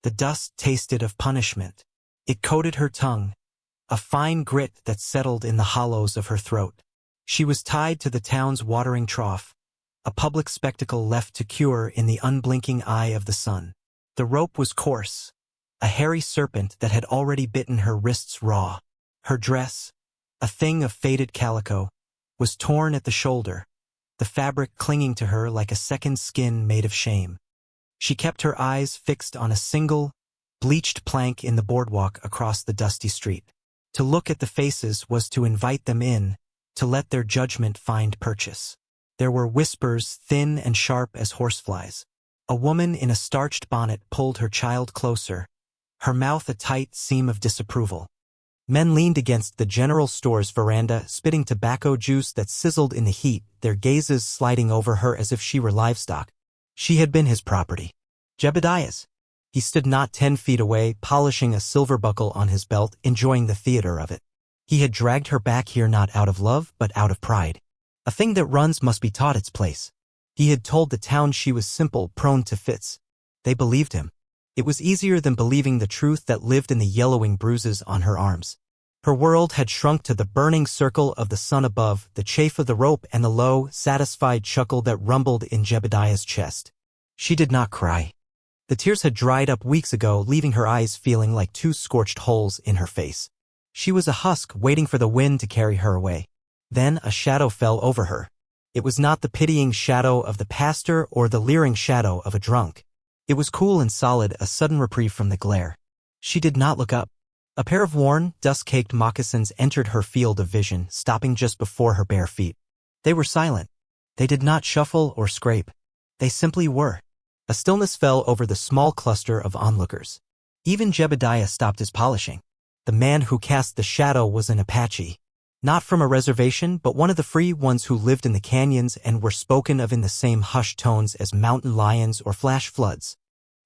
The dust tasted of punishment. It coated her tongue, a fine grit that settled in the hollows of her throat. She was tied to the town's watering trough, a public spectacle left to cure in the unblinking eye of the sun. The rope was coarse, a hairy serpent that had already bitten her wrists raw. Her dress, a thing of faded calico, was torn at the shoulder, the fabric clinging to her like a second skin made of shame. She kept her eyes fixed on a single, bleached plank in the boardwalk across the dusty street. To look at the faces was to invite them in, to let their judgment find purchase. There were whispers thin and sharp as horseflies. A woman in a starched bonnet pulled her child closer, her mouth a tight seam of disapproval. Men leaned against the general store's veranda, spitting tobacco juice that sizzled in the heat, their gazes sliding over her as if she were livestock. She had been his property. Jebediah's. He stood not 10 feet away, polishing a silver buckle on his belt, enjoying the theater of it. He had dragged her back here not out of love, but out of pride. A thing that runs must be taught its place. He had told the town she was simple, prone to fits. They believed him. It was easier than believing the truth that lived in the yellowing bruises on her arms. Her world had shrunk to the burning circle of the sun above, the chafe of the rope and the low, satisfied chuckle that rumbled in Jebediah's chest. She did not cry. The tears had dried up weeks ago, leaving her eyes feeling like 2 scorched holes in her face. She was a husk waiting for the wind to carry her away. Then a shadow fell over her. It was not the pitying shadow of the pastor or the leering shadow of a drunk. It was cool and solid, a sudden reprieve from the glare. She did not look up. A pair of worn, dust-caked moccasins entered her field of vision, stopping just before her bare feet. They were silent. They did not shuffle or scrape. They simply were. A stillness fell over the small cluster of onlookers. Even Jebediah stopped his polishing. The man who cast the shadow was an Apache. Not from a reservation, but one of the free ones who lived in the canyons and were spoken of in the same hushed tones as mountain lions or flash floods.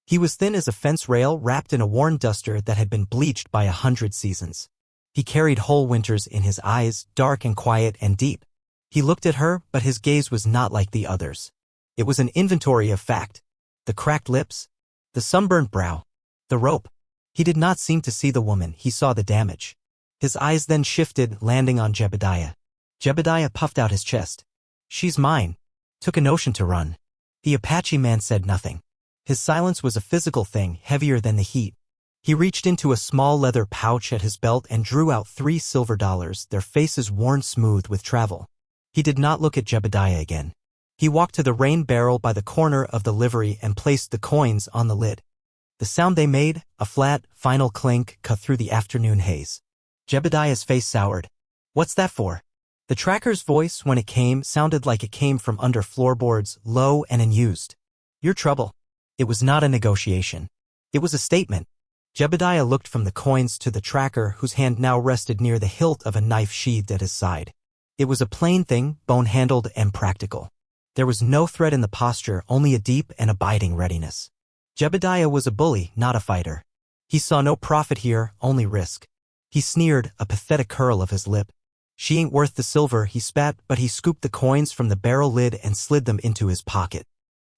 He was thin as a fence rail, wrapped in a worn duster that had been bleached by 100 seasons. He carried whole winters in his eyes, dark and quiet and deep. He looked at her, but his gaze was not like the others. It was an inventory of fact. The cracked lips, the sunburnt brow, the rope. He did not seem to see the woman, he saw the damage. His eyes then shifted, landing on Jebediah. Jebediah puffed out his chest. "She's mine." Took a notion to run. The Apache man said nothing. His silence was a physical thing, heavier than the heat. He reached into a small leather pouch at his belt and drew out $3 silver, their faces worn smooth with travel. He did not look at Jebediah again. He walked to the rain barrel by the corner of the livery and placed the coins on the lid. The sound they made, a flat, final clink, cut through the afternoon haze. Jebediah's face soured. "What's that for?" The tracker's voice, when it came, sounded like it came from under floorboards, low and unused. "Your trouble." It was not a negotiation. It was a statement. Jebediah looked from the coins to the tracker, whose hand now rested near the hilt of a knife sheathed at his side. It was a plain thing, bone-handled and practical. There was no threat in the posture, only a deep and abiding readiness. Jebediah was a bully, not a fighter. He saw no profit here, only risk. He sneered, a pathetic curl of his lip. "She ain't worth the silver," he spat, but he scooped the coins from the barrel lid and slid them into his pocket.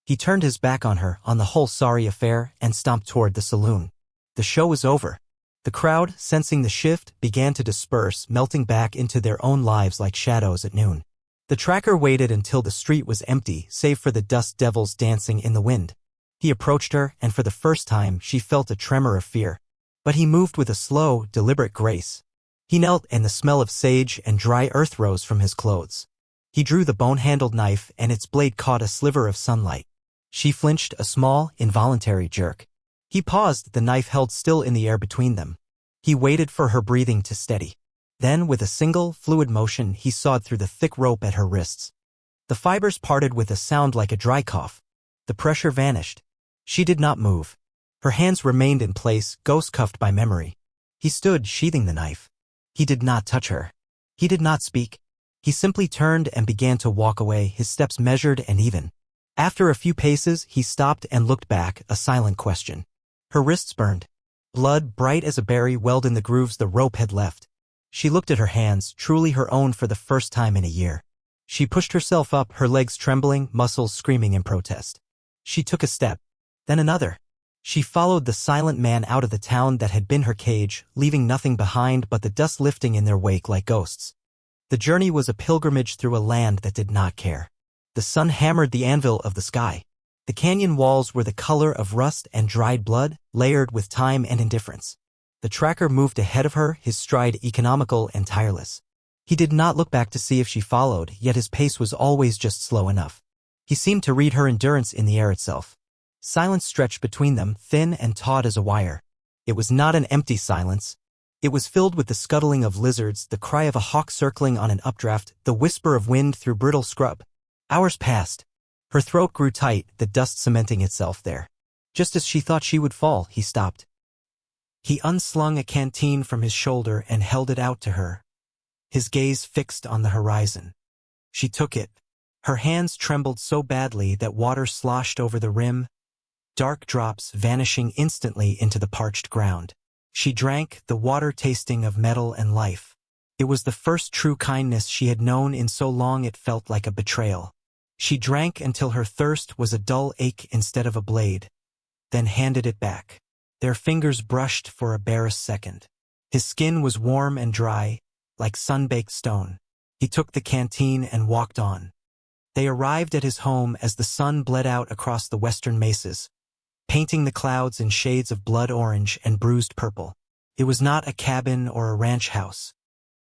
He turned his back on her, on the whole sorry affair, and stomped toward the saloon. The show was over. The crowd, sensing the shift, began to disperse, melting back into their own lives like shadows at noon. The tracker waited until the street was empty, save for the dust devils dancing in the wind. He approached her, and for the first time she felt a tremor of fear. But he moved with a slow, deliberate grace. He knelt, and the smell of sage and dry earth rose from his clothes. He drew the bone-handled knife, and its blade caught a sliver of sunlight. She flinched, a small, involuntary jerk. He paused, the knife held still in the air between them. He waited for her breathing to steady. Then, with a single, fluid motion, he sawed through the thick rope at her wrists. The fibers parted with a sound like a dry cough. The pressure vanished. She did not move. Her hands remained in place, ghost-cuffed by memory. He stood, sheathing the knife. He did not touch her. He did not speak. He simply turned and began to walk away, his steps measured and even. After a few paces, he stopped and looked back, a silent question. Her wrists burned. Blood, bright as a berry, welled in the grooves the rope had left. She looked at her hands, truly her own for the first time in a year. She pushed herself up, her legs trembling, muscles screaming in protest. She took a step, then another. She followed the silent man out of the town that had been her cage, leaving nothing behind but the dust lifting in their wake like ghosts. The journey was a pilgrimage through a land that did not care. The sun hammered the anvil of the sky. The canyon walls were the color of rust and dried blood, layered with time and indifference. The tracker moved ahead of her, his stride economical and tireless. He did not look back to see if she followed, yet his pace was always just slow enough. He seemed to read her endurance in the air itself. Silence stretched between them, thin and taut as a wire. It was not an empty silence. It was filled with the scuttling of lizards, the cry of a hawk circling on an updraft, the whisper of wind through brittle scrub. Hours passed. Her throat grew tight, the dust cementing itself there. Just as she thought she would fall, he stopped. He unslung a canteen from his shoulder and held it out to her, his gaze fixed on the horizon. She took it. Her hands trembled so badly that water sloshed over the rim, dark drops vanishing instantly into the parched ground. She drank, the water tasting of metal and life. It was the first true kindness she had known in so long it felt like a betrayal. She drank until her thirst was a dull ache instead of a blade, then handed it back. Their fingers brushed for a barest second. His skin was warm and dry, like sun-baked stone. He took the canteen and walked on. They arrived at his home as the sun bled out across the western mesas, painting the clouds in shades of blood orange and bruised purple. It was not a cabin or a ranch house.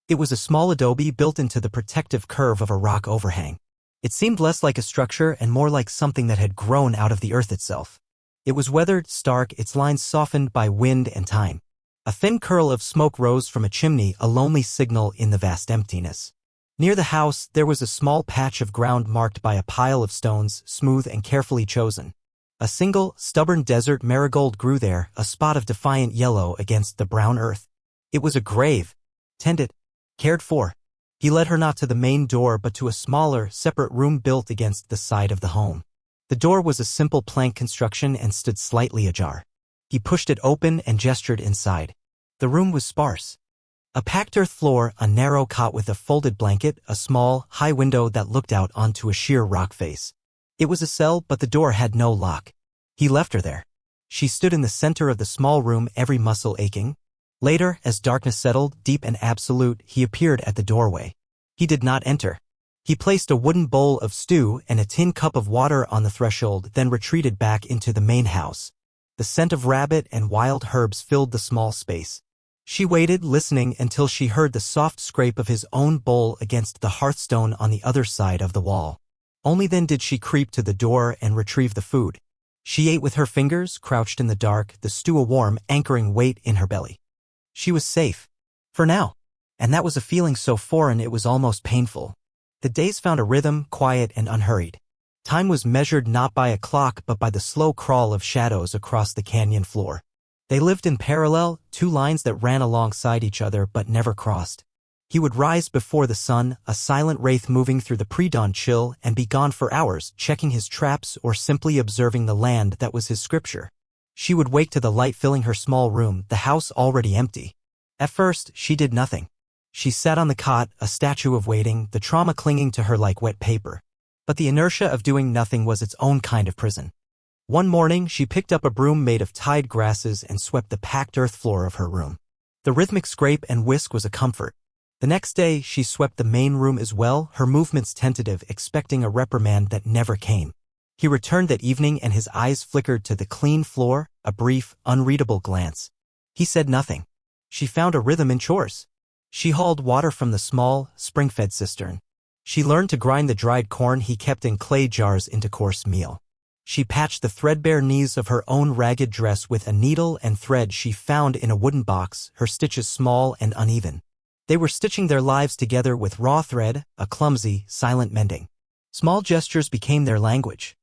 It was a small adobe built into the protective curve of a rock overhang. It seemed less like a structure and more like something that had grown out of the earth itself. It was weathered, stark, its lines softened by wind and time. A thin curl of smoke rose from a chimney, a lonely signal in the vast emptiness. Near the house, there was a small patch of ground marked by a pile of stones, smooth and carefully chosen. A single, stubborn desert marigold grew there, a spot of defiant yellow against the brown earth. It was a grave, tended, cared for. He led her not to the main door but to a smaller, separate room built against the side of the home. The door was a simple plank construction and stood slightly ajar. He pushed it open and gestured inside. The room was sparse. A packed earth floor, a narrow cot with a folded blanket, a small, high window that looked out onto a sheer rock face. It was a cell, but the door had no lock. He left her there. She stood in the center of the small room, every muscle aching. Later, as darkness settled, deep and absolute, he appeared at the doorway. He did not enter. He placed a wooden bowl of stew and a tin cup of water on the threshold, then retreated back into the main house. The scent of rabbit and wild herbs filled the small space. She waited, listening until she heard the soft scrape of his own bowl against the hearthstone on the other side of the wall. Only then did she creep to the door and retrieve the food. She ate with her fingers, crouched in the dark, the stew a warm, anchoring weight in her belly. She was safe. For now. And that was a feeling so foreign it was almost painful. The days found a rhythm, quiet and unhurried. Time was measured not by a clock but by the slow crawl of shadows across the canyon floor. They lived in parallel, two lines that ran alongside each other but never crossed. He would rise before the sun, a silent wraith moving through the pre-dawn chill, and be gone for hours, checking his traps or simply observing the land that was his scripture. She would wake to the light filling her small room, the house already empty. At first, she did nothing. She sat on the cot, a statue of waiting, the trauma clinging to her like wet paper. But the inertia of doing nothing was its own kind of prison. One morning, she picked up a broom made of tied grasses and swept the packed earth floor of her room. The rhythmic scrape and whisk was a comfort. The next day, she swept the main room as well, her movements tentative, expecting a reprimand that never came. He returned that evening and his eyes flickered to the clean floor, a brief, unreadable glance. He said nothing. She found a rhythm in chores. She hauled water from the small, spring-fed cistern. She learned to grind the dried corn he kept in clay jars into coarse meal. She patched the threadbare knees of her own ragged dress with a needle and thread she found in a wooden box, her stitches small and uneven. They were stitching their lives together with raw thread, a clumsy, silent mending. Small gestures became their language.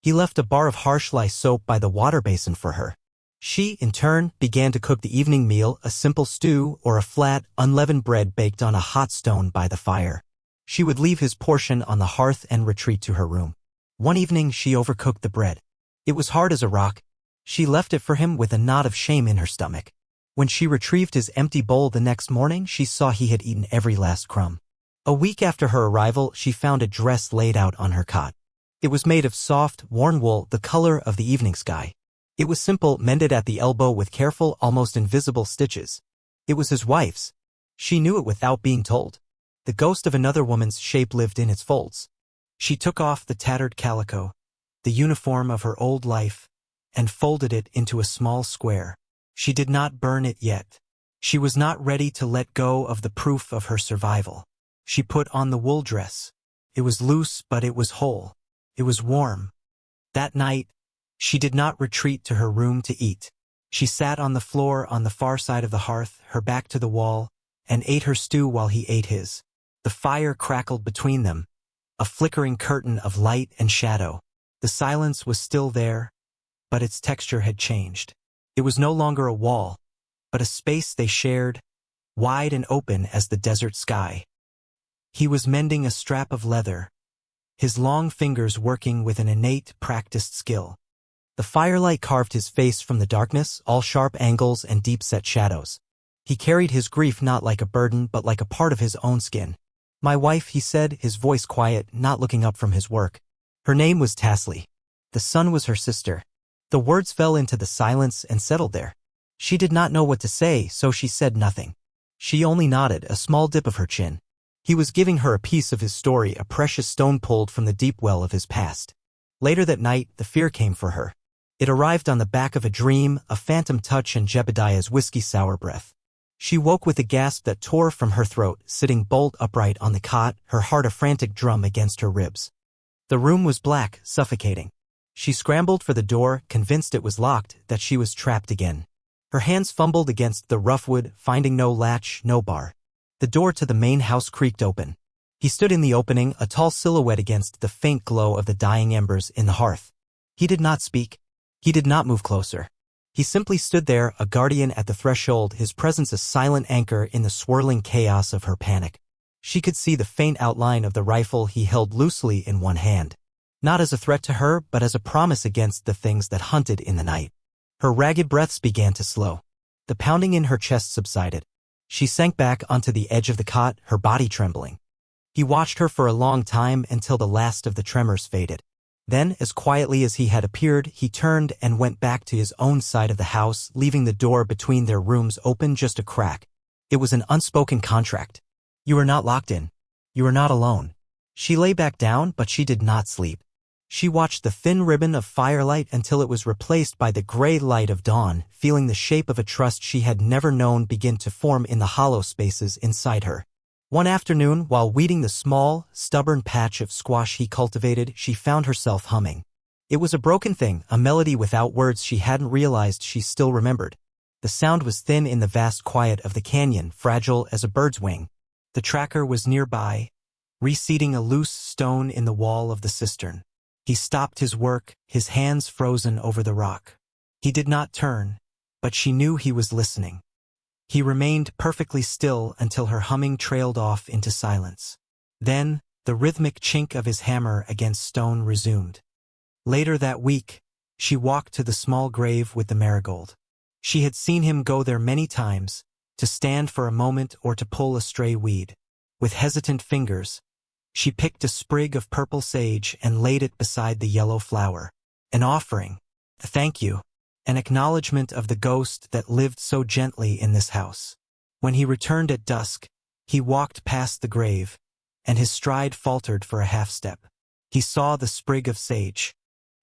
He left a bar of harsh lye soap by the water basin for her. She, in turn, began to cook the evening meal, a simple stew or a flat, unleavened bread baked on a hot stone by the fire. She would leave his portion on the hearth and retreat to her room. One evening she overcooked the bread. It was hard as a rock. She left it for him with a knot of shame in her stomach. When she retrieved his empty bowl the next morning, she saw he had eaten every last crumb. A week after her arrival, she found a dress laid out on her cot. It was made of soft, worn wool, the color of the evening sky. It was simple, mended at the elbow with careful, almost invisible stitches. It was his wife's. She knew it without being told. The ghost of another woman's shape lived in its folds. She took off the tattered calico, the uniform of her old life, and folded it into a small square. She did not burn it yet. She was not ready to let go of the proof of her survival. She put on the wool dress. It was loose, but it was whole. It was warm. That night, she did not retreat to her room to eat. She sat on the floor on the far side of the hearth, her back to the wall, and ate her stew while he ate his. The fire crackled between them, a flickering curtain of light and shadow. The silence was still there, but its texture had changed. It was no longer a wall, but a space they shared, wide and open as the desert sky. He was mending a strap of leather, his long fingers working with an innate, practiced skill. The firelight carved his face from the darkness, all sharp angles and deep-set shadows. He carried his grief not like a burden but like a part of his own skin. "My wife," he said, his voice quiet, not looking up from his work. Her name was Tasley. The sun was her sister. The words fell into the silence and settled there. She did not know what to say, so she said nothing. She only nodded, a small dip of her chin. He was giving her a piece of his story, a precious stone pulled from the deep well of his past. Later that night, the fear came for her. It arrived on the back of a dream, a phantom touch and Jebediah's whiskey-sour breath. She woke with a gasp that tore from her throat, sitting bolt upright on the cot, her heart a frantic drum against her ribs. The room was black, suffocating. She scrambled for the door, convinced it was locked, that she was trapped again. Her hands fumbled against the rough wood, finding no latch, no bar. The door to the main house creaked open. He stood in the opening, a tall silhouette against the faint glow of the dying embers in the hearth. He did not speak. He did not move closer. He simply stood there, a guardian at the threshold, his presence a silent anchor in the swirling chaos of her panic. She could see the faint outline of the rifle he held loosely in one hand. Not as a threat to her, but as a promise against the things that hunted in the night. Her ragged breaths began to slow. The pounding in her chest subsided. She sank back onto the edge of the cot, her body trembling. He watched her for a long time until the last of the tremors faded. Then, as quietly as he had appeared, he turned and went back to his own side of the house, leaving the door between their rooms open just a crack. It was an unspoken contract. "You are not locked in. You are not alone." She lay back down, but she did not sleep. She watched the thin ribbon of firelight until it was replaced by the gray light of dawn, feeling the shape of a trust she had never known begin to form in the hollow spaces inside her. One afternoon, while weeding the small, stubborn patch of squash he cultivated, she found herself humming. It was a broken thing, a melody without words she hadn't realized she still remembered. The sound was thin in the vast quiet of the canyon, fragile as a bird's wing. The tracker was nearby, reseating a loose stone in the wall of the cistern. He stopped his work, his hands frozen over the rock. He did not turn, but she knew he was listening. He remained perfectly still until her humming trailed off into silence. Then, the rhythmic chink of his hammer against stone resumed. Later that week, she walked to the small grave with the marigold. She had seen him go there many times, to stand for a moment or to pull a stray weed. With hesitant fingers, she picked a sprig of purple sage and laid it beside the yellow flower. An offering, a thank you, an acknowledgement of the ghost that lived so gently in this house. When he returned at dusk, he walked past the grave, and his stride faltered for a half-step. He saw the sprig of sage.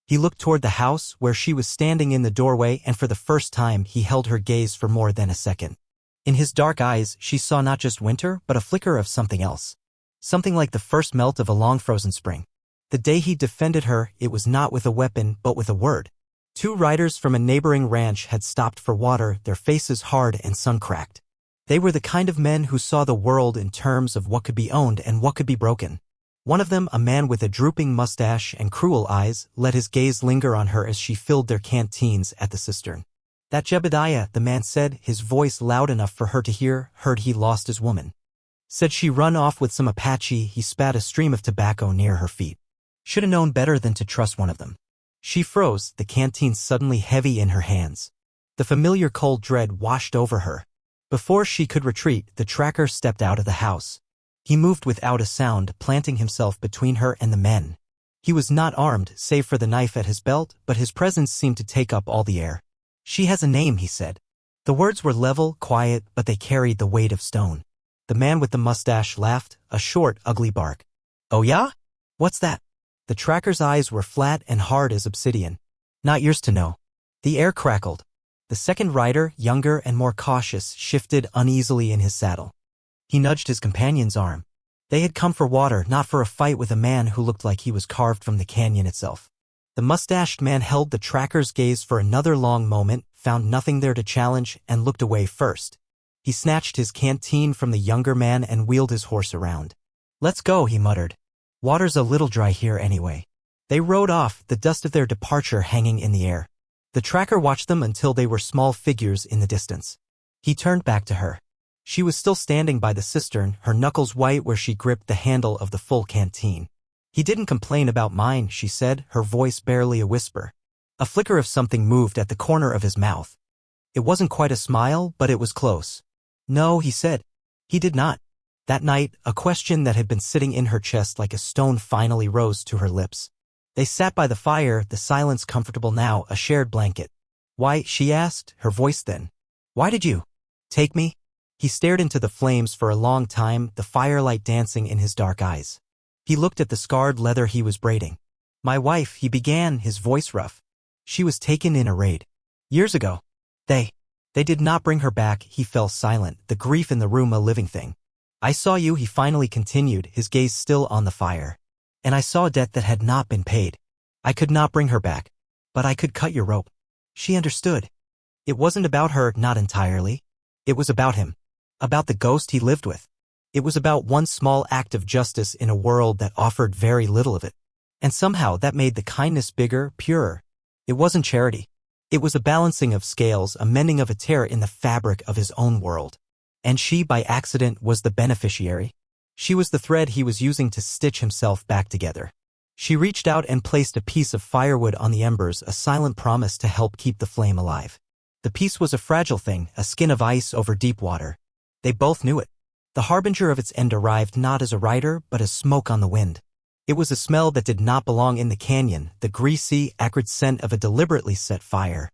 He looked toward the house where she was standing in the doorway, and for the first time he held her gaze for more than a second. In his dark eyes she saw not just winter, but a flicker of something else. Something like the first melt of a long-frozen spring. The day he defended her, it was not with a weapon, but with a word. 2 riders from a neighboring ranch had stopped for water, their faces hard and sun-cracked. They were the kind of men who saw the world in terms of what could be owned and what could be broken. One of them, a man with a drooping mustache and cruel eyes, let his gaze linger on her as she filled their canteens at the cistern. "That Jebediah," the man said, his voice loud enough for her to hear, "heard he lost his woman. Said she run off with some Apache." He spat a stream of tobacco near her feet. "Shoulda known better than to trust one of them." She froze, the canteen suddenly heavy in her hands. The familiar cold dread washed over her. Before she could retreat, the tracker stepped out of the house. He moved without a sound, planting himself between her and the men. He was not armed, save for the knife at his belt, but his presence seemed to take up all the air. "She has a name," he said. The words were level, quiet, but they carried the weight of stone. The man with the mustache laughed, a short, ugly bark. "Oh yeah? What's that?" The tracker's eyes were flat and hard as obsidian. "Not yours to know." The air crackled. The second rider, younger and more cautious, shifted uneasily in his saddle. He nudged his companion's arm. They had come for water, not for a fight with a man who looked like he was carved from the canyon itself. The mustached man held the tracker's gaze for another long moment, found nothing there to challenge, and looked away first. He snatched his canteen from the younger man and wheeled his horse around. "Let's go," he muttered. "Water's a little dry here anyway." They rode off, the dust of their departure hanging in the air. The tracker watched them until they were small figures in the distance. He turned back to her. She was still standing by the cistern, her knuckles white where she gripped the handle of the full canteen. "He didn't complain about mine," she said, her voice barely a whisper. A flicker of something moved at the corner of his mouth. It wasn't quite a smile, but it was close. "No," he said. He did not. That night, a question that had been sitting in her chest like a stone finally rose to her lips. They sat by the fire, the silence comfortable now, a shared blanket. "Why," she asked, her voice thin. "Why did you take me?" He stared into the flames for a long time, the firelight dancing in his dark eyes. He looked at the scarred leather he was braiding. "My wife," he began, his voice rough. "She was taken in a raid. Years ago. They did not bring her back." He fell silent, the grief in the room a living thing. "I saw you," he finally continued, his gaze still on the fire. "And I saw a debt that had not been paid. I could not bring her back. But I could cut your rope." She understood. It wasn't about her, not entirely. It was about him. About the ghost he lived with. It was about one small act of justice in a world that offered very little of it. And somehow that made the kindness bigger, purer. It wasn't charity. It was a balancing of scales, a mending of a tear in the fabric of his own world. And she, by accident, was the beneficiary. She was the thread he was using to stitch himself back together. She reached out and placed a piece of firewood on the embers, a silent promise to help keep the flame alive. The piece was a fragile thing, a skin of ice over deep water. They both knew it. The harbinger of its end arrived not as a rider, but as smoke on the wind. It was a smell that did not belong in the canyon, the greasy, acrid scent of a deliberately set fire.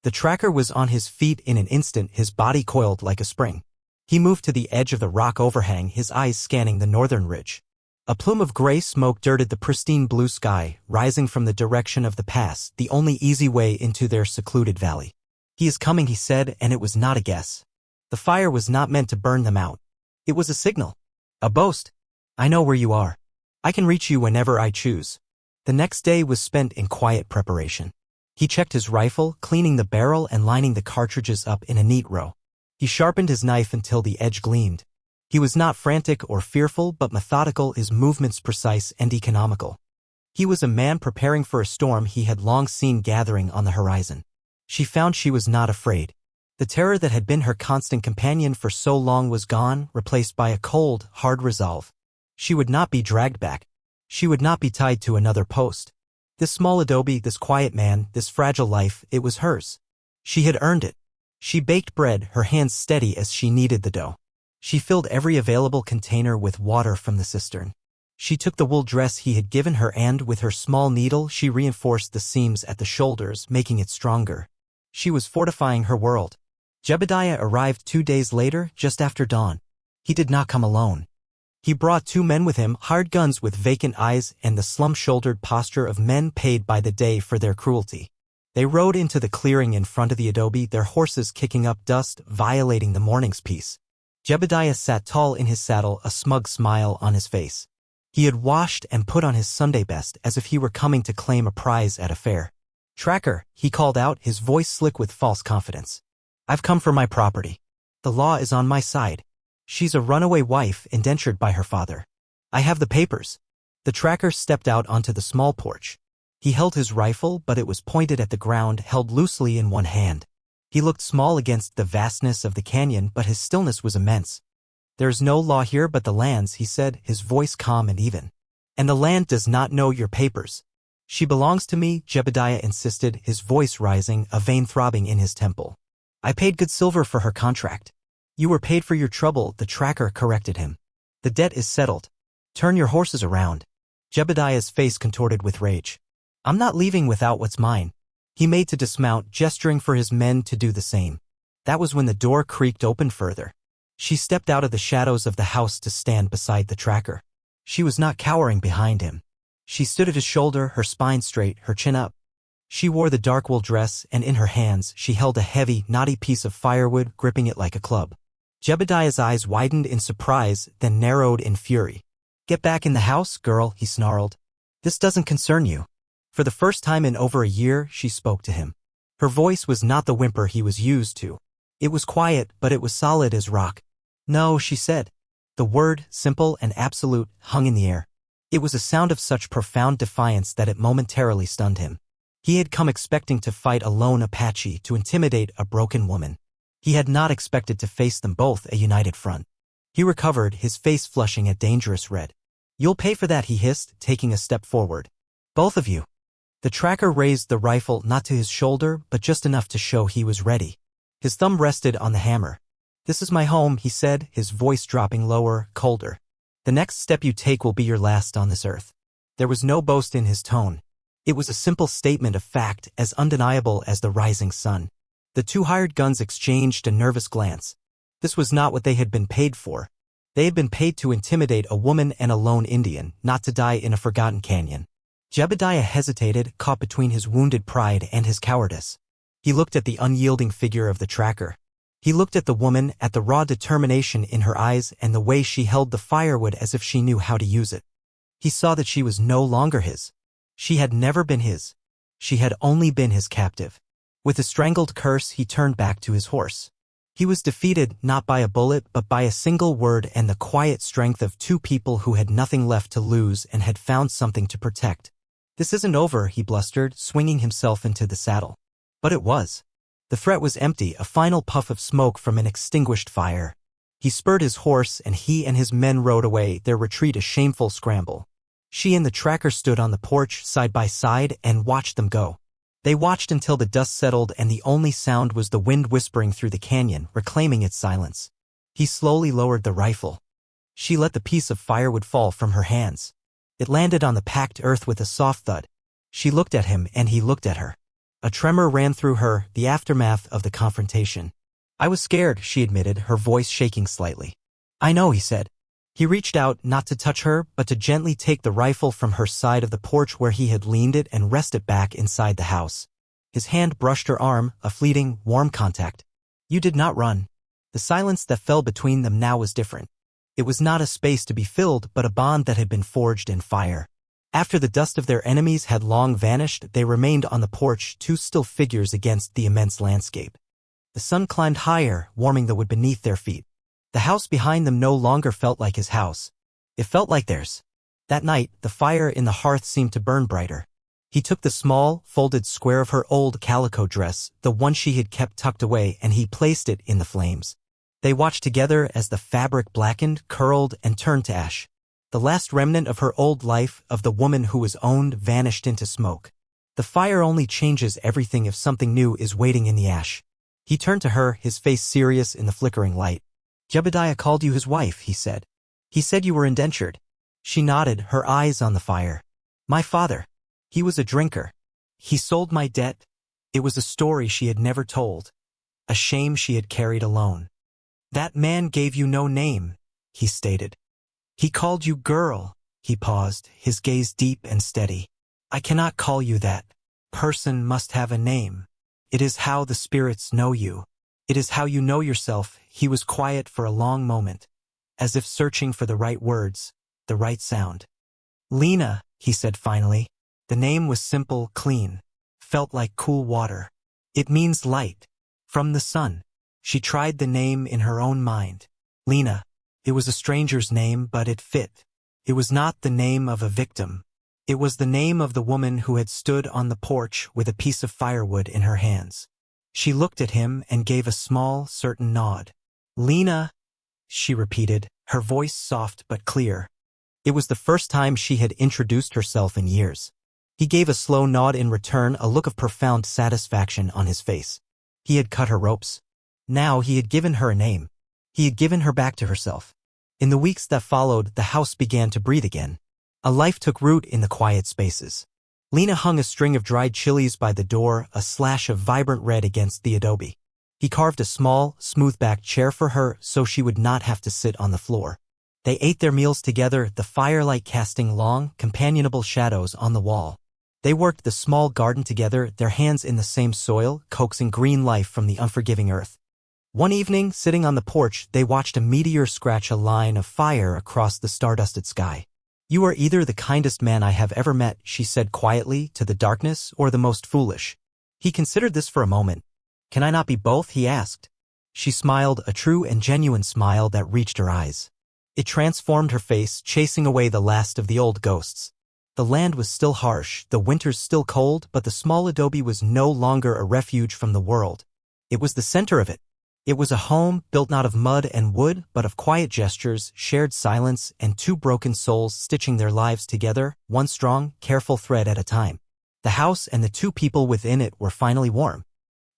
The tracker was on his feet in an instant, his body coiled like a spring. He moved to the edge of the rock overhang, his eyes scanning the northern ridge. A plume of gray smoke dirted the pristine blue sky, rising from the direction of the pass, the only easy way into their secluded valley. "He is coming," he said, and it was not a guess. The fire was not meant to burn them out. It was a signal. A boast. "I know where you are. I can reach you whenever I choose." The next day was spent in quiet preparation. He checked his rifle, cleaning the barrel and lining the cartridges up in a neat row. He sharpened his knife until the edge gleamed. He was not frantic or fearful, but methodical, his movements precise and economical. He was a man preparing for a storm he had long seen gathering on the horizon. She found she was not afraid. The terror that had been her constant companion for so long was gone, replaced by a cold, hard resolve. She would not be dragged back. She would not be tied to another post. This small adobe, this quiet man, this fragile life, it was hers. She had earned it. She baked bread, her hands steady as she kneaded the dough. She filled every available container with water from the cistern. She took the wool dress he had given her and, with her small needle, she reinforced the seams at the shoulders, making it stronger. She was fortifying her world. Jebediah arrived 2 days later, just after dawn. He did not come alone. He brought 2 men with him, hired guns with vacant eyes and the slump-shouldered posture of men paid by the day for their cruelty. They rode into the clearing in front of the adobe, their horses kicking up dust, violating the morning's peace. Jebediah sat tall in his saddle, a smug smile on his face. He had washed and put on his Sunday best as if he were coming to claim a prize at a fair. "Tracker," he called out, his voice slick with false confidence. "I've come for my property. The law is on my side. She's a runaway wife, indentured by her father. I have the papers." The tracker stepped out onto the small porch. He held his rifle, but it was pointed at the ground, held loosely in one hand. He looked small against the vastness of the canyon, but his stillness was immense. "There is no law here but the land's," he said, his voice calm and even. "And the land does not know your papers." "She belongs to me," Jebediah insisted, his voice rising, a vein throbbing in his temple. "I paid good silver for her contract." "You were paid for your trouble," the tracker corrected him. "The debt is settled. Turn your horses around." Jebediah's face contorted with rage. I'm not leaving without what's mine. He made to dismount, gesturing for his men to do the same. That was when the door creaked open further. She stepped out of the shadows of the house to stand beside the tracker. She was not cowering behind him. She stood at his shoulder, her spine straight, her chin up. She wore the dark wool dress, and in her hands she held a heavy, knotty piece of firewood, gripping it like a club. Jebediah's eyes widened in surprise, then narrowed in fury. Get back in the house, girl, he snarled. This doesn't concern you. For the first time in over a year, she spoke to him. Her voice was not the whimper he was used to. It was quiet, but it was solid as rock. No, she said. The word, simple and absolute, hung in the air. It was a sound of such profound defiance that it momentarily stunned him. He had come expecting to fight a lone Apache, to intimidate a broken woman. He had not expected to face them both, a united front. He recovered, his face flushing a dangerous red. You'll pay for that, he hissed, taking a step forward. Both of you. The tracker raised the rifle not to his shoulder, but just enough to show he was ready. His thumb rested on the hammer. This is my home, he said, his voice dropping lower, colder. The next step you take will be your last on this earth. There was no boast in his tone. It was a simple statement of fact, as undeniable as the rising sun. The two hired guns exchanged a nervous glance. This was not what they had been paid for. They had been paid to intimidate a woman and a lone Indian, not to die in a forgotten canyon. Jebediah hesitated, caught between his wounded pride and his cowardice. He looked at the unyielding figure of the tracker. He looked at the woman, at the raw determination in her eyes and the way she held the firewood as if she knew how to use it. He saw that she was no longer his. She had never been his. She had only been his captive. With a strangled curse, he turned back to his horse. He was defeated, not by a bullet, but by a single word and the quiet strength of two people who had nothing left to lose and had found something to protect. This isn't over, he blustered, swinging himself into the saddle. But it was. The threat was empty, a final puff of smoke from an extinguished fire. He spurred his horse and he and his men rode away, their retreat a shameful scramble. She and the tracker stood on the porch, side by side, and watched them go. They watched until the dust settled and the only sound was the wind whispering through the canyon, reclaiming its silence. He slowly lowered the rifle. She let the piece of firewood fall from her hands. It landed on the packed earth with a soft thud. She looked at him and he looked at her. A tremor ran through her, the aftermath of the confrontation. I was scared, she admitted, her voice shaking slightly. I know, he said. He reached out, not to touch her, but to gently take the rifle from her side of the porch where he had leaned it and rest it back inside the house. His hand brushed her arm, a fleeting, warm contact. You did not run. The silence that fell between them now was different. It was not a space to be filled, but a bond that had been forged in fire. After the dust of their enemies had long vanished, they remained on the porch, two still figures against the immense landscape. The sun climbed higher, warming the wood beneath their feet. The house behind them no longer felt like his house. It felt like theirs. That night, the fire in the hearth seemed to burn brighter. He took the small, folded square of her old calico dress, the one she had kept tucked away, and he placed it in the flames. They watched together as the fabric blackened, curled, and turned to ash. The last remnant of her old life, of the woman who was owned, vanished into smoke. The fire only changes everything if something new is waiting in the ash. He turned to her, his face serious in the flickering light. Jebediah called you his wife, he said. He said you were indentured. She nodded, her eyes on the fire. My father. He was a drinker. He sold my debt. It was a story she had never told. A shame she had carried alone. That man gave you no name, he stated. He called you girl. He paused, his gaze deep and steady. I cannot call you that. Person must have a name. It is how the spirits know you. It is how you know yourself. He was quiet for a long moment, as if searching for the right words, the right sound. Lena, he said finally. The name was simple, clean, felt like cool water. It means light, from the sun. She tried the name in her own mind. Lena. It was a stranger's name, but it fit. It was not the name of a victim. It was the name of the woman who had stood on the porch with a piece of firewood in her hands. She looked at him and gave a small, certain nod. Lena, she repeated, her voice soft but clear. It was the first time she had introduced herself in years. He gave a slow nod in return, a look of profound satisfaction on his face. He had cut her ropes. Now he had given her a name. He had given her back to herself. In the weeks that followed, the house began to breathe again. A life took root in the quiet spaces. Lena hung a string of dried chilies by the door, a slash of vibrant red against the adobe. He carved a small, smooth-backed chair for her so she would not have to sit on the floor. They ate their meals together, the firelight casting long, companionable shadows on the wall. They worked the small garden together, their hands in the same soil, coaxing green life from the unforgiving earth. One evening, sitting on the porch, they watched a meteor scratch a line of fire across the stardusted sky. "You are either the kindest man I have ever met," she said quietly to the darkness, "or the most foolish." He considered this for a moment. "Can I not be both?" he asked. She smiled, a true and genuine smile that reached her eyes. It transformed her face, chasing away the last of the old ghosts. The land was still harsh, the winters still cold, but the small adobe was no longer a refuge from the world. It was the center of it. It was a home built not of mud and wood, but of quiet gestures, shared silence, and two broken souls stitching their lives together, one strong, careful thread at a time. The house and the two people within it were finally warm.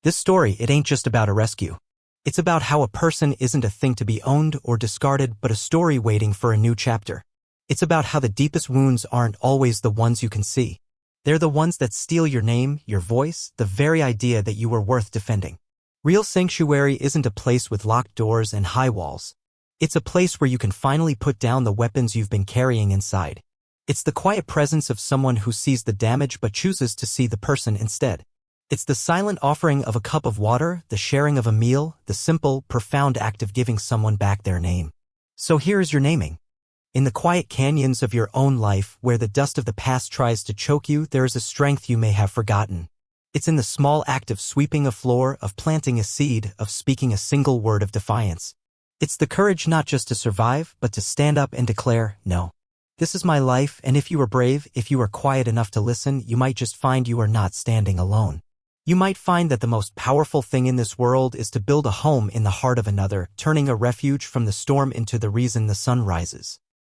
This story, it ain't just about a rescue. It's about how a person isn't a thing to be owned or discarded, but a story waiting for a new chapter. It's about how the deepest wounds aren't always the ones you can see. They're the ones that steal your name, your voice, the very idea that you were worth defending. Real sanctuary isn't a place with locked doors and high walls. It's a place where you can finally put down the weapons you've been carrying inside. It's the quiet presence of someone who sees the damage but chooses to see the person instead. It's the silent offering of a cup of water, the sharing of a meal, the simple, profound act of giving someone back their name. So here is your naming. In the quiet canyons of your own life, where the dust of the past tries to choke you, there is a strength you may have forgotten. It's in the small act of sweeping a floor, of planting a seed, of speaking a single word of defiance. It's the courage not just to survive, but to stand up and declare, "No. This is my life," and if you are brave, if you are quiet enough to listen, you might just find you are not standing alone. You might find that the most powerful thing in this world is to build a home in the heart of another, turning a refuge from the storm into the reason the sun rises.